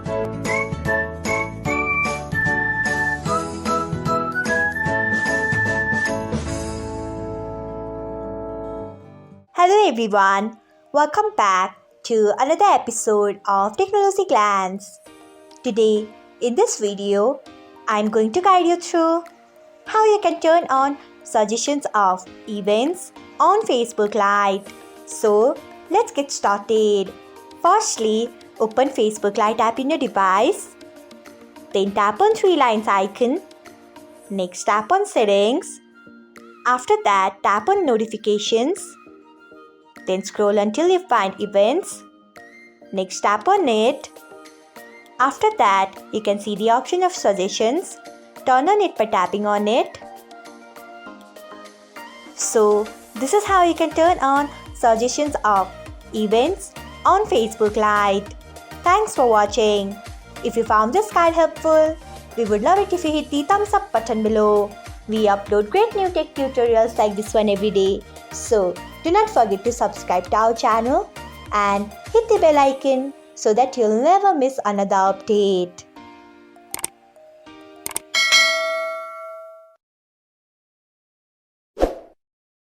Hello everyone, welcome back to another episode of Technologyglance. Today, in this video, I'm going to guide you through how you can turn on suggestions of events on Facebook Lite. So, let's get started. Firstly, open Facebook Lite app in your device. Then tap on three lines icon. Next, tap on settings. After that, tap on notifications. Then scroll until you find events. Next, tap on it. After that, you can see the option of suggestions. Turn on it by tapping on it. So, this is how you can turn on suggestions of events on Facebook Lite. Thanks for watching. If you found this guide helpful, we would love it if you hit the thumbs up button below. We upload great new tech tutorials like this one every day. So, do not forget to subscribe to our channel and hit the bell icon so that you'll never miss another update.